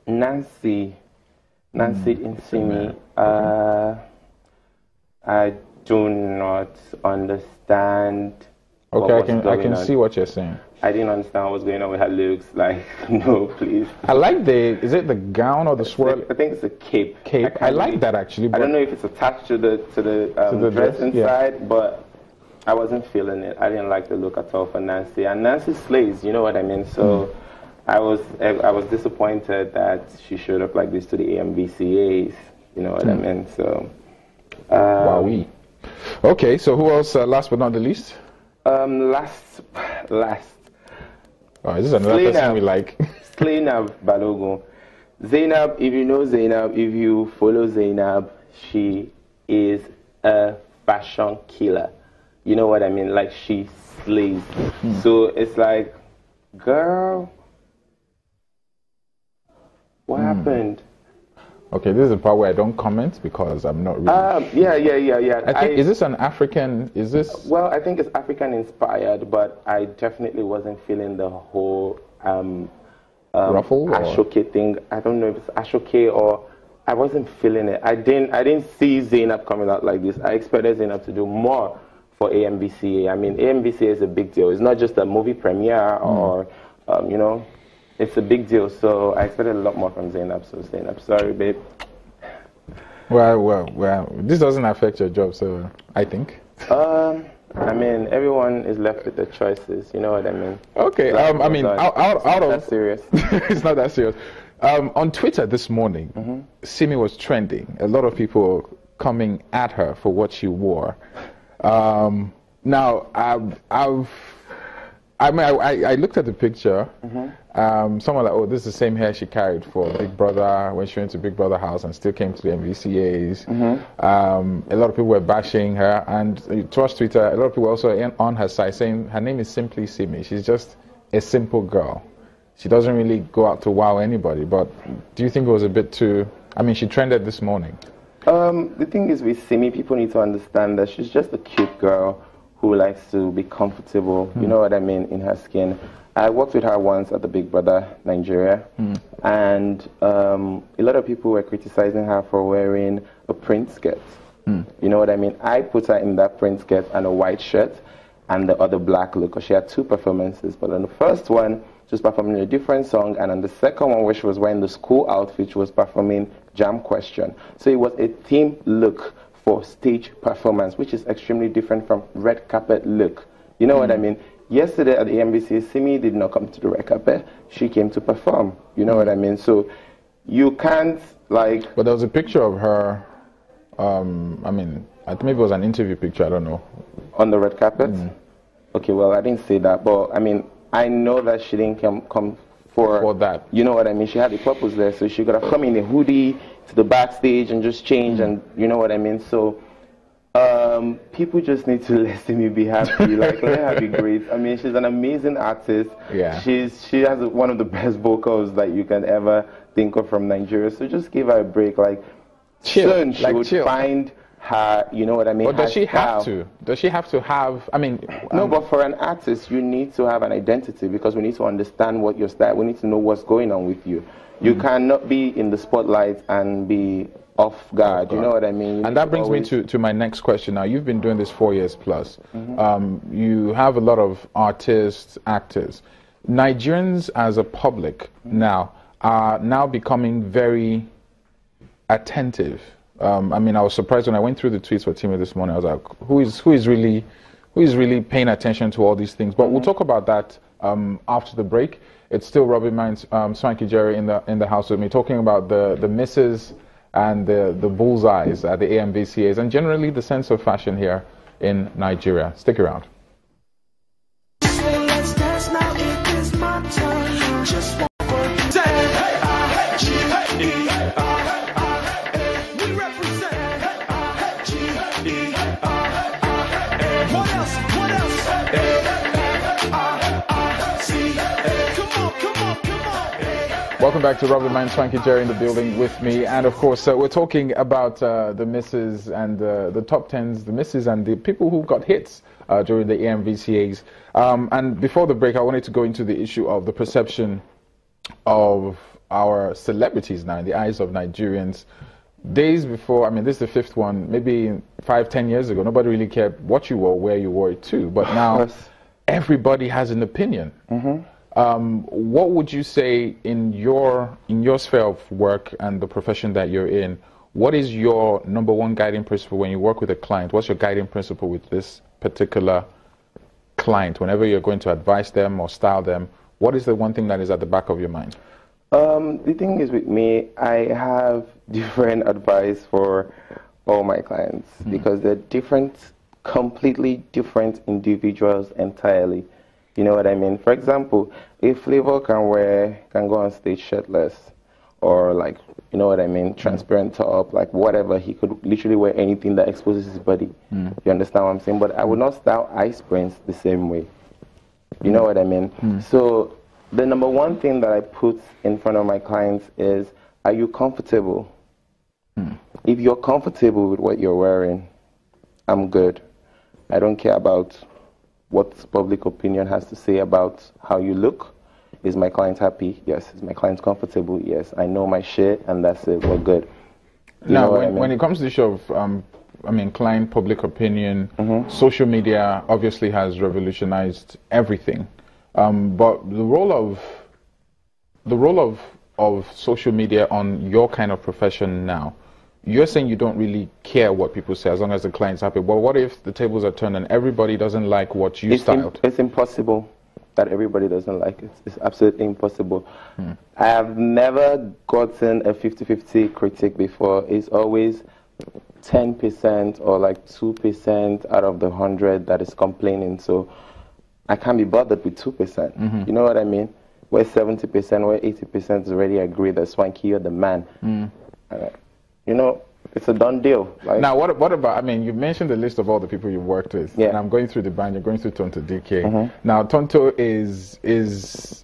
Nancy Insimi. I do not understand. Okay, I can see what you're saying. I didn't understand what was going on with her looks. Like, no, please. I like is it the gown or the swirl? I think it's a cape. Cape. I like that actually. I don't know if it's attached to the dress inside, but I wasn't feeling it. I didn't like the look at all for Nancy. And Nancy slays, you know what I mean? So I was disappointed that she showed up like this to the AMVCAs, you know what I mean? So wowee. Okay, so who else? Last but not the least. Last. Oh, is this another person we like? Zainab Balogun. Zainab, if you know Zainab, if you follow Zainab, she is a fashion killer. You know what I mean? Like, she slays. So it's like, girl, what happened? Okay, this is the part where I don't comment because I'm not really... Yeah. I think, is this an African, is this... Well, I think it's African inspired, but I definitely wasn't feeling the whole ruffle Ashoke thing. I don't know if it's Ashoke or... I wasn't feeling it. I didn't see Zainab coming out like this. I expected Zainab to do more for AMVCA. I mean, AMVCA is a big deal. It's not just a movie premiere or, you know... It's a big deal, so I expected a lot more from Zainab. So Zainab, sorry, babe. Well, this doesn't affect your job, so I think. I mean, everyone is left with their choices. You know what I mean? Okay. I mean, out of that's serious. It's not that serious. On Twitter this morning, Simi was trending. A lot of people coming at her for what she wore. Now, I looked at the picture. Someone like, oh, this is the same hair she carried for Big Brother when she went to Big Brother house and still came to the MVCAs. A lot of people were bashing her, and towards Twitter, a lot of people also on her side saying her name is simply Simi. She's just a simple girl. She doesn't really go out to wow anybody. But do you think it was a bit too? I mean, she trended this morning. The thing is with Simi, people need to understand that she's just a cute girl who likes to be comfortable, you know what I mean, in her skin. I worked with her once at the Big Brother Nigeria, and a lot of people were criticizing her for wearing a print skirt. You know what I mean? I put her in that print skirt and a white shirt and the other black look, because she had two performances. But on the first one, she was performing a different song, and on the second one, where she was wearing the school outfit, she was performing Jam Question. So it was a theme look for stage performance, which is extremely different from red carpet look. You know what I mean? Yesterday at the AMVCA, Simi did not come to the red carpet. She came to perform. You know what I mean? So you can't, like... But there was a picture of her, I mean, I think maybe it was an interview picture, I don't know. On the red carpet? Okay, well, I didn't say that, but I mean, I know that she didn't come for that. You know what I mean? She had a purpose there, so she could have come in a hoodie to the backstage and just change, and you know what I mean? So people just need to let Simi be happy. Like, let her be great. I mean, she's an amazing artist. Yeah. She has one of the best vocals that you can ever think of from Nigeria. So just give her a break. Like, soon she would find her, you know what I mean? But does she have to? Does she have to have, I mean... No, but for an artist, you need to have an identity, because we need to understand what your style, we need to know what's going on with you. You cannot be in the spotlight and be off guard, you know what I mean? And that brings me to my next question. Now, you've been doing this 4 years plus. You have a lot of artists, actors. Nigerians as a public now are now becoming very attentive. I mean, I was surprised when I went through the tweets for Timmy this morning. I was like, who is really paying attention to all these things? But we'll talk about that after the break. It's still Rubbin Swanky Jerry in the house with me, talking about the misses and the bullseyes at the AMVCAs and generally the sense of fashion here in Nigeria. Stick around. Welcome back to Rubbin Swanky Jerry in the building with me, and of course we're talking about the misses and the top tens, the misses and the people who got hits during the AMVCAs. And before the break, I wanted to go into the issue of the perception of our celebrities now in the eyes of Nigerians. Days before, I mean, this is the fifth one, maybe 5, 10 years ago, nobody really cared what you wore, where you wore it to. But now everybody has an opinion. What would you say in your sphere of work and the profession that you're in? What is your number one guiding principle when you work with a client? What's your guiding principle with this particular client? Whenever you're going to advise them or style them, what is the one thing that is at the back of your mind? The thing is with me, I have different advice for all my clients because they're different, completely different individuals entirely. You know what I mean? For example, if Flavor can go on stage shirtless or like, you know what I mean, transparent top, like whatever, he could literally wear anything that exposes his body. You understand what I'm saying? But I would not style Ice Prince the same way. You know what I mean? So the number one thing that I put in front of my clients is, are you comfortable? If you're comfortable with what you're wearing, I'm good. I don't care about what public opinion has to say about how you look. Is my client happy? Yes. Is my client comfortable? Yes. I know my shit, and that's it. We're good. Now, when it comes to the issue of, client public opinion, social media obviously has revolutionized everything. But the role of social media on your kind of profession now, you're saying you don't really care what people say as long as the client's happy. But what if the tables are turned and everybody doesn't like what you styled? It's impossible that everybody doesn't like it. It's absolutely impossible. I have never gotten a 50-50 critique before. It's always 10% or like 2% out of the 100 that is complaining. So I can't be bothered with 2%. You know what I mean? Where 70%, where 80% already agree that Swanky, you're the man. You know, it's a done deal. Like, now, what about, you mentioned the list of all the people you worked with. And I'm going through the band, you're going through Tonto DK. Now, Tonto is it's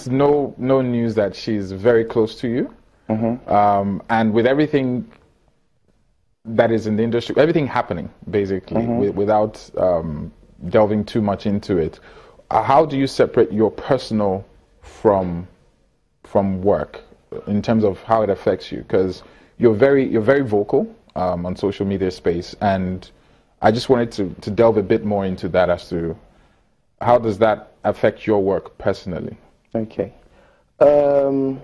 no news that she's very close to you. And with everything that is in the industry, everything happening, basically, without delving too much into it, how do you separate your personal from work in terms of how it affects you? Because you're very vocal on social media space, and I just wanted to delve a bit more into that as to how does that affect your work personally? Okay. I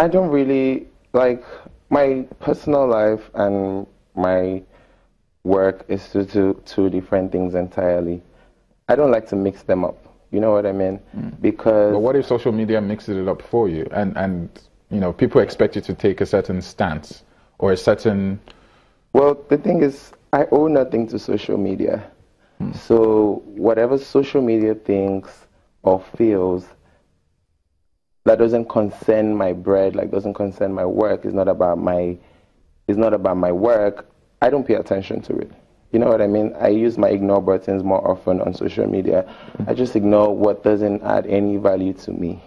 don't really, like, my personal life and my work is two different things entirely. I don't like to mix them up. You know what I mean? Because. But what if social media mixes it up for you, and people expect you to take a certain stance or a certain? Well, the thing is, I owe nothing to social media. So whatever social media thinks or feels that doesn't concern my bread, like doesn't concern my work, is not about my work, I don't pay attention to it. You know what I mean? I use my ignore buttons more often on social media. I just ignore what doesn't add any value to me.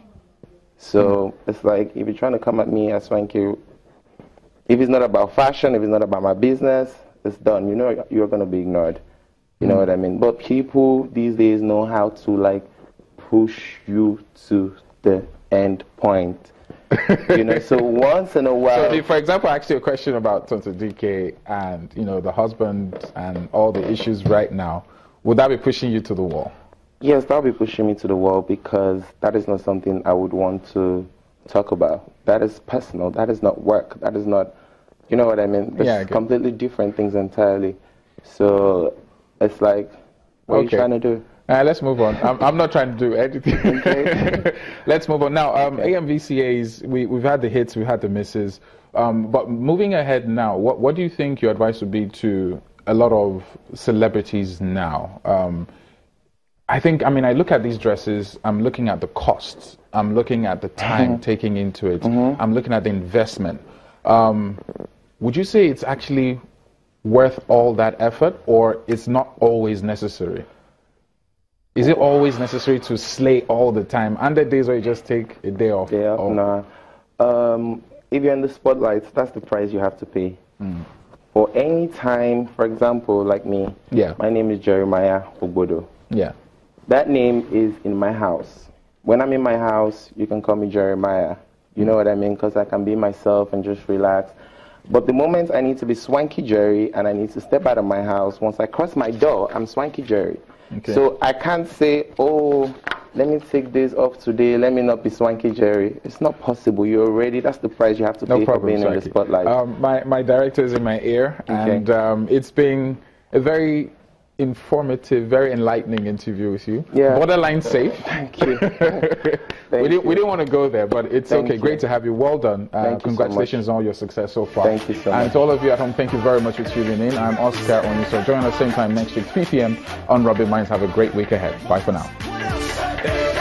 So it's like, if you're trying to come at me as Swanky, if it's not about fashion, if it's not about my business, it's done. You know you're going to be ignored. You know what I mean? But people these days know how to, like, push you to the end point. So once in a while. So, for example, I asked you a question about Tonto DK and, the husband and all the issues right now. Would that be pushing you to the wall? Yes, that would be pushing me to the wall, because that is not something I would want to talk about. That is personal. That is not work. That is not, you know what I mean? It's completely different things entirely. So it's like, what are you trying to do? Let's move on. I'm not trying to do anything. Let's move on. Now, AMVCAs, we've had the hits, we've had the misses. But moving ahead now, what do you think your advice would be to a lot of celebrities now? I look at these dresses, I'm looking at the costs, I'm looking at the time taking into it, I'm looking at the investment. Would you say it's actually worth all that effort, or it's not always necessary? Is it always necessary to slay all the time? And the days where you just take a day off? No. If you're in the spotlight, that's the price you have to pay. For any time, for example, like me, my name is Jeremiah Ogbodo. That name is in my house. when I'm in my house, you can call me Jeremiah. You know what I mean? Because I can be myself and just relax. But the moment I need to be Swanky Jerry and I need to step out of my house, once I cross my door, I'm Swanky Jerry. Okay. So I can't say, oh, let me take this off today, let me not be Swanky Jerry. It's not possible. You're already, that's the price you have to pay for being in the spotlight. My director is in my ear, and it's been a very informative, very enlightening interview with you. Yeah. Borderline safe. Thank you. We didn't want to go there, but it's okay. Great to have you. Well done. Congratulations on all your success so far. Thank you so much. And to all of you at home, thank you very much for tuning in. I'm Oscar Oniso. Join us same time next week, 3 p.m. on Rubbin Minds. Have a great week ahead. Bye for now.